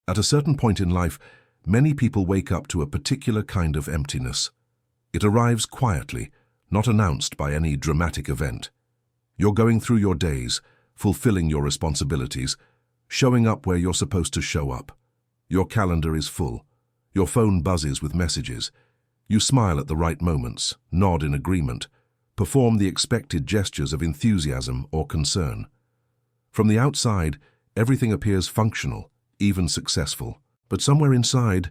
At a certain point in life, many people wake up to a particular kind of emptiness. It arrives quietly, not announced by any dramatic event. You're going through your days, fulfilling your responsibilities, showing up where you're supposed to show up. Your calendar is full. Your phone buzzes with messages. You smile at the right moments, nod in agreement, perform the expected gestures of enthusiasm or concern. From the outside, everything appears functional, even successful. But somewhere inside,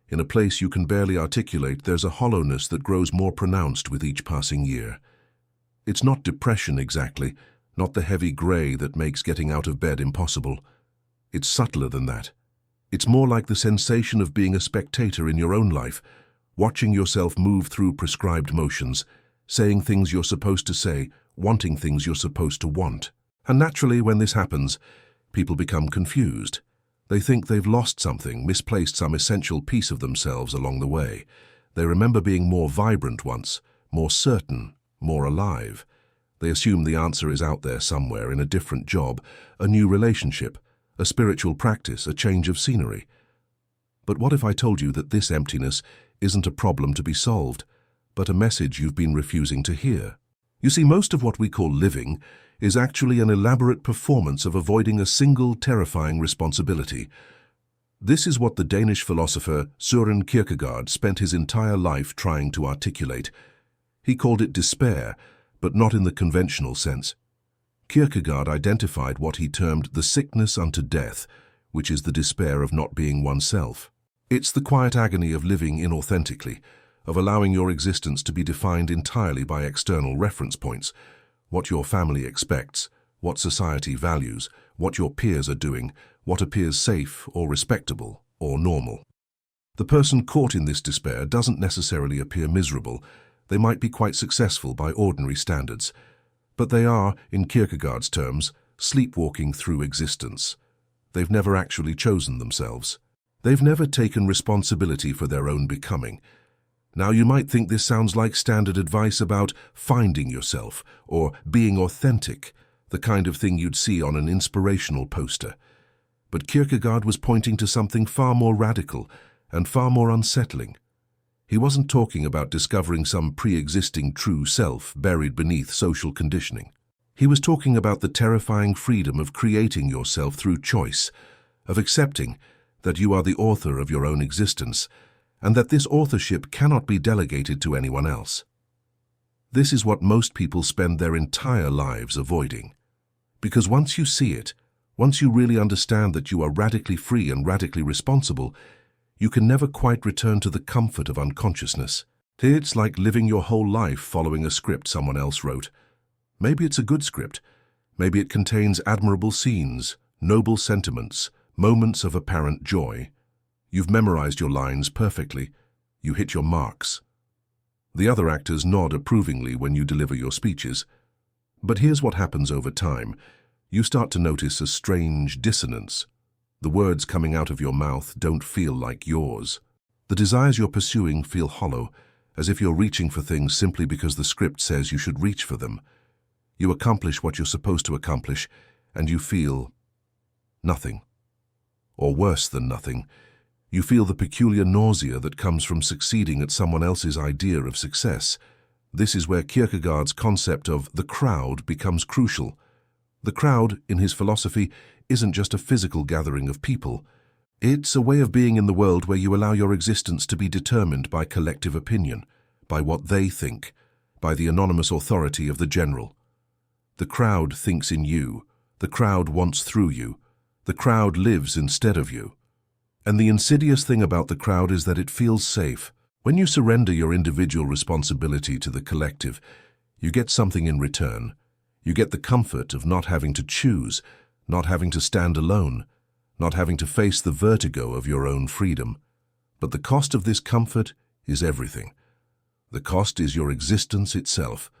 in a place you can barely articulate, there's a hollowness that grows more pronounced with each passing year. It's not depression exactly, not the heavy grey that makes getting out of bed impossible. It's subtler than that. It's more like the sensation of being a spectator in your own life, watching yourself move through prescribed motions, saying things you're supposed to say, wanting things you're supposed to want. And naturally, when this happens, people become confused. They think they've lost something, misplaced some essential piece of themselves along the way. They remember being more vibrant once, more certain, more alive. They assume the answer is out there somewhere in a different job, a new relationship, a spiritual practice, a change of scenery. But what if I told you that this emptiness isn't a problem to be solved, but a message you've been refusing to hear? You see, most of what we call living is actually an elaborate performance of avoiding a single terrifying responsibility. This is what the Danish philosopher Søren Kierkegaard spent his entire life trying to articulate. He called it despair, but not in the conventional sense. Kierkegaard identified what he termed the sickness unto death, which is the despair of not being oneself. It's the quiet agony of living inauthentically, of allowing your existence to be defined entirely by external reference points, what your family expects, what society values, what your peers are doing, what appears safe or respectable or normal. The person caught in this despair doesn't necessarily appear miserable. They might be quite successful by ordinary standards, but they are, in Kierkegaard's terms, sleepwalking through existence. They've never actually chosen themselves. They've never taken responsibility for their own becoming. Now, you might think this sounds like standard advice about finding yourself or being authentic, the kind of thing you'd see on an inspirational poster. But Kierkegaard was pointing to something far more radical and far more unsettling. He wasn't talking about discovering some pre-existing true self buried beneath social conditioning. He was talking about the terrifying freedom of creating yourself through choice, of accepting that you are the author of your own existence, and that this authorship cannot be delegated to anyone else. This is what most people spend their entire lives avoiding. Because once you see it, once you really understand that you are radically free and radically responsible, you can never quite return to the comfort of unconsciousness. It's like living your whole life following a script someone else wrote. Maybe it's a good script. Maybe it contains admirable scenes, noble sentiments, moments of apparent joy. You've memorized your lines perfectly. You hit your marks. The other actors nod approvingly when you deliver your speeches. But here's what happens over time. You start to notice a strange dissonance. The words coming out of your mouth don't feel like yours. The desires you're pursuing feel hollow, as if you're reaching for things simply because the script says you should reach for them. You accomplish what you're supposed to accomplish, and you feel nothing. Or worse than nothing. You feel the peculiar nausea that comes from succeeding at someone else's idea of success. This is where Kierkegaard's concept of the crowd becomes crucial. The crowd, in his philosophy, isn't just a physical gathering of people. It's a way of being in the world where you allow your existence to be determined by collective opinion, by what they think, by the anonymous authority of the general. The crowd thinks in you. The crowd wants through you. The crowd lives instead of you. And the insidious thing about the crowd is that it feels safe. When you surrender your individual responsibility to the collective, you get something in return. You get the comfort of not having to choose, not having to stand alone, not having to face the vertigo of your own freedom. But the cost of this comfort is everything. The cost is your existence itself.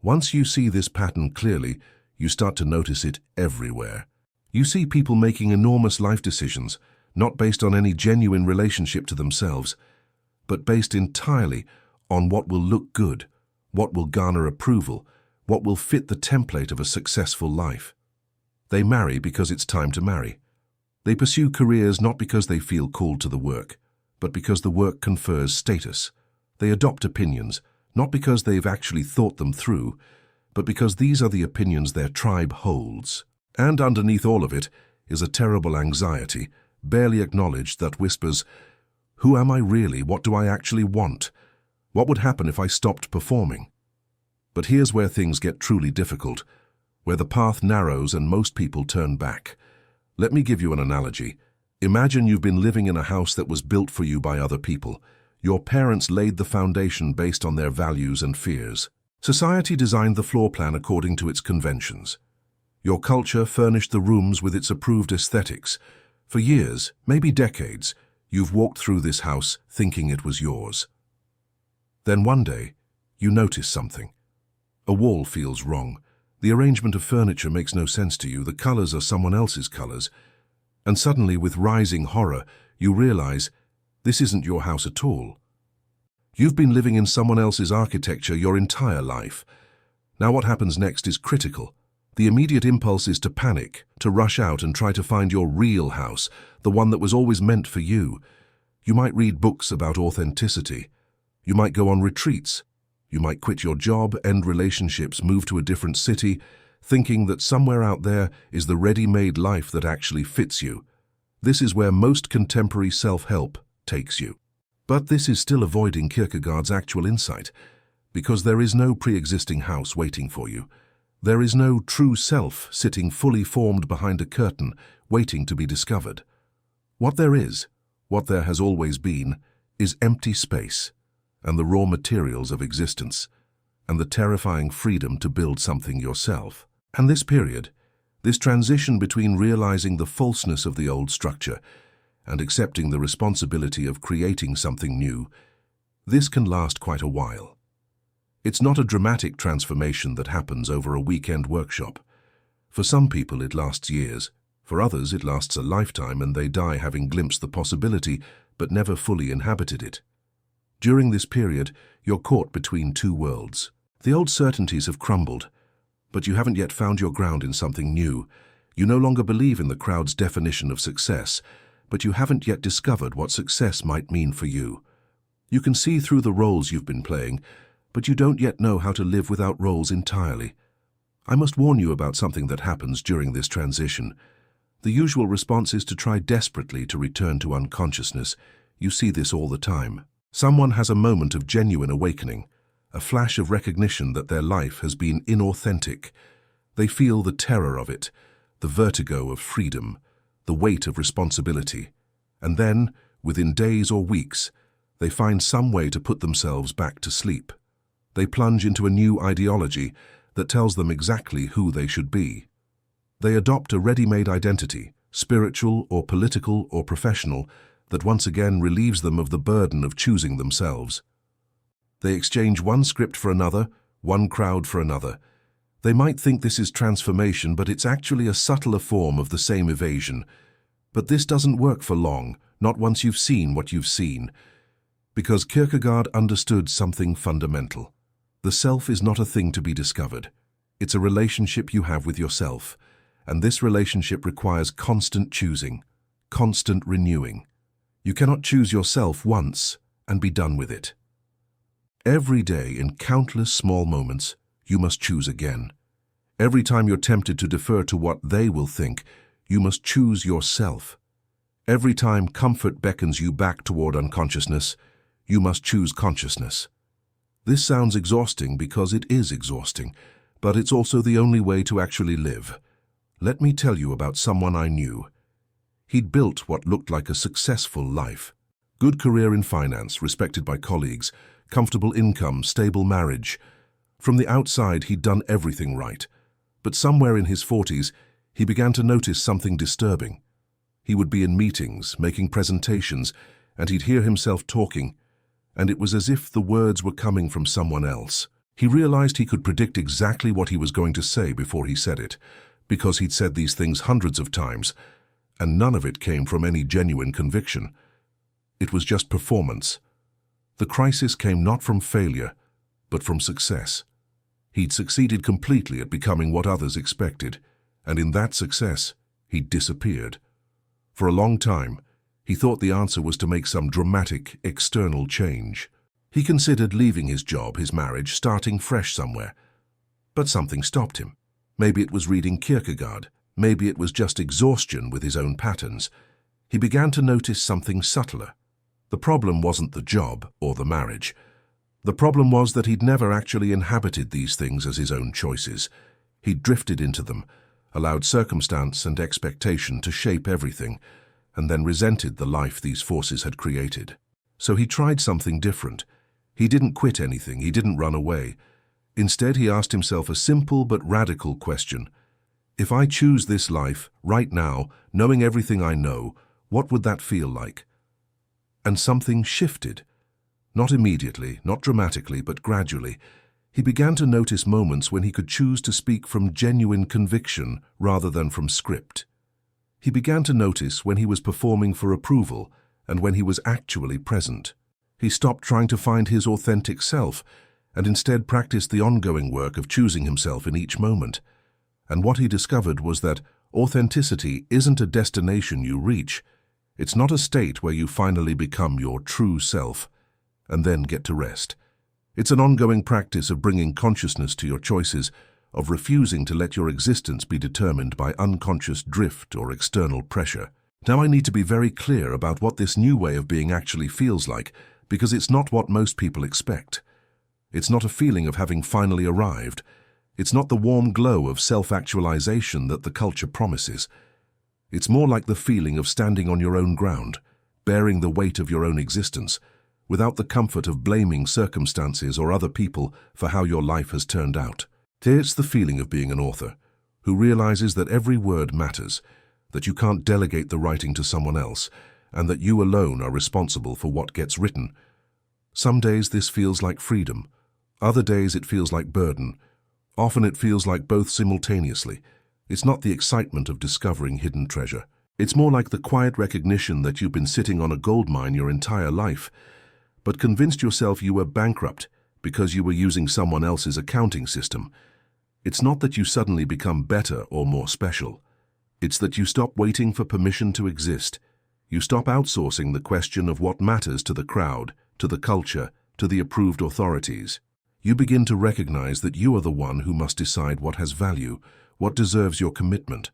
Once you see this pattern clearly, you start to notice it everywhere. You see people making enormous life decisions, not based on any genuine relationship to themselves, but based entirely on what will look good, what will garner approval, what will fit the template of a successful life. They marry because it's time to marry. They pursue careers not because they feel called to the work, but because the work confers status. They adopt opinions, not because they've actually thought them through, but because these are the opinions their tribe holds. And underneath all of it is a terrible anxiety, barely acknowledged, that whispers, "Who am I really? What do I actually want? What would happen if I stopped performing?" But here's where things get truly difficult, where the path narrows and most people turn back. Let me give you an analogy. Imagine you've been living in a house that was built for you by other people. Your parents laid the foundation based on their values and fears. Society designed the floor plan according to its conventions. Your culture furnished the rooms with its approved aesthetics. For years, maybe decades, you've walked through this house thinking it was yours. Then one day, you notice something. A wall feels wrong. The arrangement of furniture makes no sense to you. The colors are someone else's colors. And suddenly, with rising horror, you realize this isn't your house at all. You've been living in someone else's architecture your entire life. Now what happens next is critical. The immediate impulse is to panic, to rush out and try to find your real house, the one that was always meant for you. You might read books about authenticity. You might go on retreats. You might quit your job, end relationships, move to a different city, thinking that somewhere out there is the ready-made life that actually fits you. This is where most contemporary self-help takes you. But this is still avoiding Kierkegaard's actual insight, because there is no pre-existing house waiting for you. There is no true self sitting fully formed behind a curtain, waiting to be discovered. What there is, what there has always been, is empty space, and the raw materials of existence, and the terrifying freedom to build something yourself. And this period, this transition between realizing the falseness of the old structure and accepting the responsibility of creating something new, this can last quite a while. It's not a dramatic transformation that happens over a weekend workshop. For some people it lasts years, for others it lasts a lifetime, and they die having glimpsed the possibility but never fully inhabited it. During this period, you're caught between two worlds. The old certainties have crumbled, but you haven't yet found your ground in something new. You no longer believe in the crowd's definition of success, but you haven't yet discovered what success might mean for you. You can see through the roles you've been playing, but you don't yet know how to live without roles entirely. I must warn you about something that happens during this transition. The usual response is to try desperately to return to unconsciousness. You see this all the time. Someone has a moment of genuine awakening, a flash of recognition that their life has been inauthentic. They feel the terror of it, the vertigo of freedom, the weight of responsibility. And then, within days or weeks, they find some way to put themselves back to sleep. They plunge into a new ideology that tells them exactly who they should be. They adopt a ready-made identity, spiritual or political or professional, that once again relieves them of the burden of choosing themselves. They exchange one script for another, one crowd for another. They might think this is transformation, but it's actually a subtler form of the same evasion. But this doesn't work for long, not once you've seen what you've seen. Because Kierkegaard understood something fundamental. The self is not a thing to be discovered. It's a relationship you have with yourself. And this relationship requires constant choosing, constant renewing. You cannot choose yourself once and be done with it. Every day, in countless small moments, you must choose again. Every time you're tempted to defer to what they will think, you must choose yourself. Every time comfort beckons you back toward unconsciousness, you must choose consciousness. This sounds exhausting because it is exhausting, but it's also the only way to actually live. Let me tell you about someone I knew. He'd built what looked like a successful life. Good career in finance, respected by colleagues, comfortable income, stable marriage. From the outside, he'd done everything right. But somewhere in his 40s, he began to notice something disturbing. He would be in meetings, making presentations, and he'd hear himself talking, and it was as if the words were coming from someone else. He realized he could predict exactly what he was going to say before he said it, because he'd said these things hundreds of times, and none of it came from any genuine conviction. It was just performance. The crisis came not from failure, but from success. He'd succeeded completely at becoming what others expected, and in that success, he'd disappeared. For a long time, he thought the answer was to make some dramatic, external change. He considered leaving his job, his marriage, starting fresh somewhere. But something stopped him. Maybe it was reading Kierkegaard. Maybe it was just exhaustion with his own patterns. He began to notice something subtler. The problem wasn't the job or the marriage. The problem was that he'd never actually inhabited these things as his own choices. He'd drifted into them, allowed circumstance and expectation to shape everything, and then resented the life these forces had created. So he tried something different. He didn't quit anything, he didn't run away. Instead, he asked himself a simple but radical question. If I choose this life, right now, knowing everything I know, what would that feel like? And something shifted. Not immediately, not dramatically, but gradually. He began to notice moments when he could choose to speak from genuine conviction rather than from script. He began to notice when he was performing for approval and when he was actually present. He stopped trying to find his authentic self and instead practiced the ongoing work of choosing himself in each moment. And what he discovered was that authenticity isn't a destination you reach. It's not a state where you finally become your true self and then get to rest. It's an ongoing practice of bringing consciousness to your choices, of refusing to let your existence be determined by unconscious drift or external pressure. Now I need to be very clear about what this new way of being actually feels like, because it's not what most people expect. It's not a feeling of having finally arrived. It's not the warm glow of self-actualization that the culture promises. It's more like the feeling of standing on your own ground, bearing the weight of your own existence, without the comfort of blaming circumstances or other people for how your life has turned out. It's the feeling of being an author, who realizes that every word matters, that you can't delegate the writing to someone else, and that you alone are responsible for what gets written. Some days this feels like freedom. Other days it feels like burden. Often it feels like both simultaneously. It's not the excitement of discovering hidden treasure. It's more like the quiet recognition that you've been sitting on a gold mine your entire life, but convinced yourself you were bankrupt because you were using someone else's accounting system. It's not that you suddenly become better or more special. It's that you stop waiting for permission to exist. You stop outsourcing the question of what matters to the crowd, to the culture, to the approved authorities. You begin to recognize that you are the one who must decide what has value, what deserves your commitment,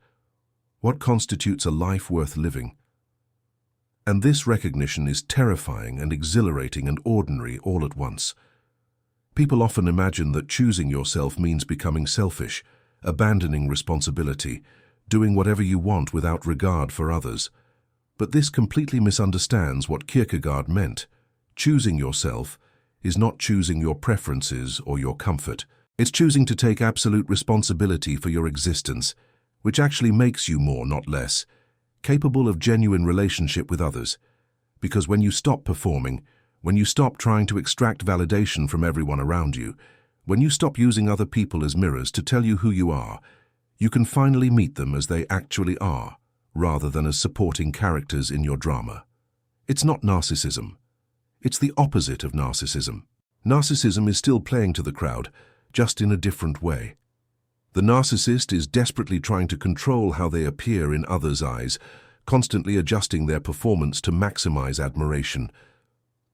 what constitutes a life worth living. And this recognition is terrifying and exhilarating and ordinary all at once. People often imagine that choosing yourself means becoming selfish, abandoning responsibility, doing whatever you want without regard for others. But this completely misunderstands what Kierkegaard meant. Choosing yourself is not choosing your preferences or your comfort. It's choosing to take absolute responsibility for your existence, which actually makes you more, not less, capable of genuine relationship with others. Because when you stop performing, when you stop trying to extract validation from everyone around you, when you stop using other people as mirrors to tell you who you are, you can finally meet them as they actually are, rather than as supporting characters in your drama. It's not narcissism. It's the opposite of narcissism. Narcissism is still playing to the crowd, just in a different way. The narcissist is desperately trying to control how they appear in others' eyes, constantly adjusting their performance to maximize admiration.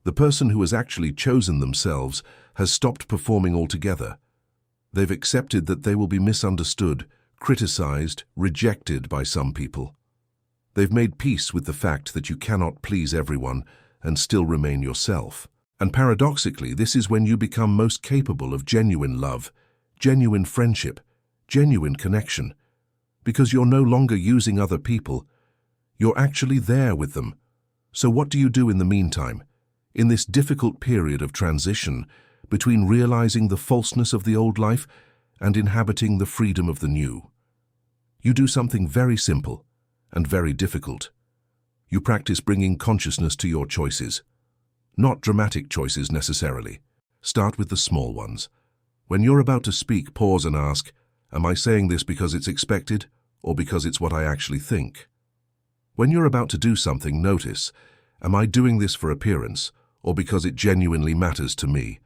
The person who has actually chosen themselves has stopped performing altogether. They've accepted that they will be misunderstood, criticized, rejected by some people. They've made peace with the fact that you cannot please everyone and still remain yourself. And paradoxically, this is when you become most capable of genuine love, genuine friendship, genuine connection. Because you're no longer using other people, you're actually there with them. So what do you do in the meantime, in this difficult period of transition between realizing the falseness of the old life and inhabiting the freedom of the new? You do something very simple and very difficult. You practice bringing consciousness to your choices. Not dramatic choices necessarily. Start with the small ones. When you're about to speak, pause and ask, am I saying this because it's expected or because it's what I actually think? When you're about to do something, notice, am I doing this for appearance or because it genuinely matters to me?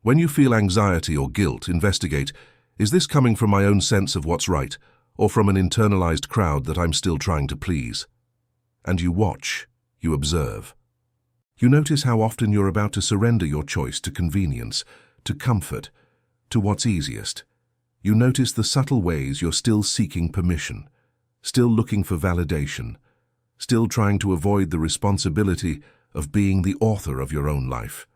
When you feel anxiety or guilt, investigate, is this coming from my own sense of what's right or from an internalized crowd that I'm still trying to please? And you watch, you observe. You notice how often you're about to surrender your choice to convenience, to comfort, to what's easiest. You notice the subtle ways you're still seeking permission, still looking for validation, still trying to avoid the responsibility of being the author of your own life.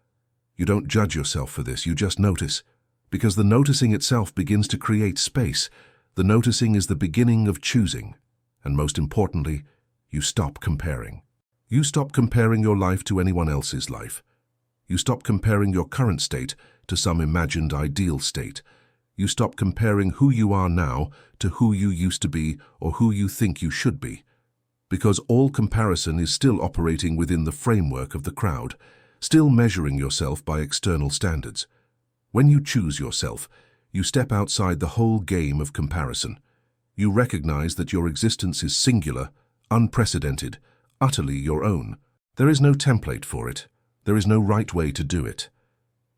You don't judge yourself for this, you just notice, because the noticing itself begins to create space. The noticing is the beginning of choosing, and most importantly, you stop comparing. You stop comparing your life to anyone else's life. You stop comparing your current state to some imagined ideal state. You stop comparing who you are now to who you used to be or who you think you should be. Because all comparison is still operating within the framework of the crowd, still measuring yourself by external standards. When you choose yourself, you step outside the whole game of comparison. You recognize that your existence is singular, unprecedented, utterly your own. There is no template for it. There is no right way to do it.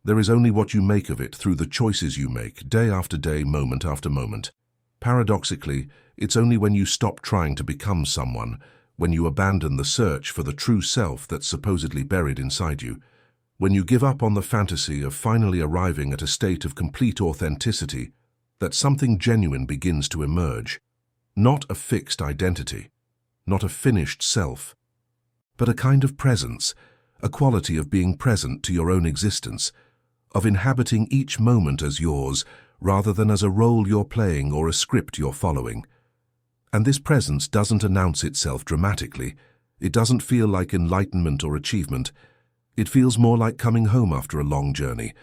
There is only what you make of it through the choices you make, day after day, moment after moment. Paradoxically, it's only when you stop trying to become someone, when you abandon the search for the true self that's supposedly buried inside you, when you give up on the fantasy of finally arriving at a state of complete authenticity, that something genuine begins to emerge. Not a fixed identity, not a finished self, but a kind of presence, a quality of being present to your own existence, of inhabiting each moment as yours, rather than as a role you're playing or a script you're following. And this presence doesn't announce itself dramatically. It doesn't feel like enlightenment or achievement. It feels more like coming home after a long journey,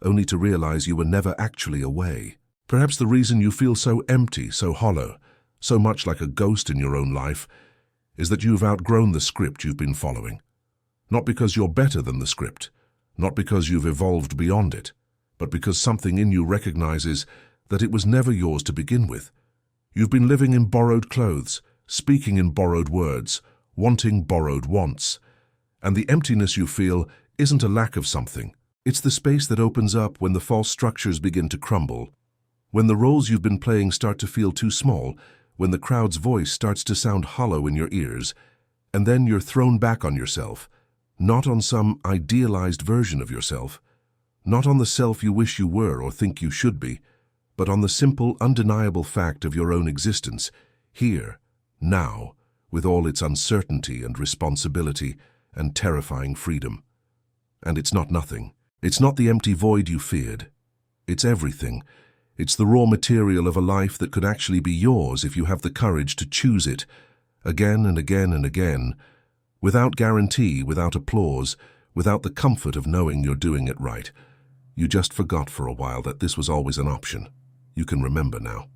only to realize you were never actually away. Perhaps the reason you feel so empty, so hollow, so much like a ghost in your own life, is that you've outgrown the script you've been following. Not because you're better than the script, not because you've evolved beyond it, but because something in you recognizes that it was never yours to begin with. You've been living in borrowed clothes, speaking in borrowed words, wanting borrowed wants. And the emptiness you feel isn't a lack of something. It's the space that opens up when the false structures begin to crumble, when the roles you've been playing start to feel too small, when the crowd's voice starts to sound hollow in your ears, and then you're thrown back on yourself, not on some idealized version of yourself, not on the self you wish you were or think you should be, but on the simple, undeniable fact of your own existence, here, now, with all its uncertainty and responsibility and terrifying freedom. And it's not nothing. It's not the empty void you feared. It's everything. It's the raw material of a life that could actually be yours if you have the courage to choose it, again and again and again, without guarantee, without applause, without the comfort of knowing you're doing it right. You just forgot for a while that this was always an option. You can remember now.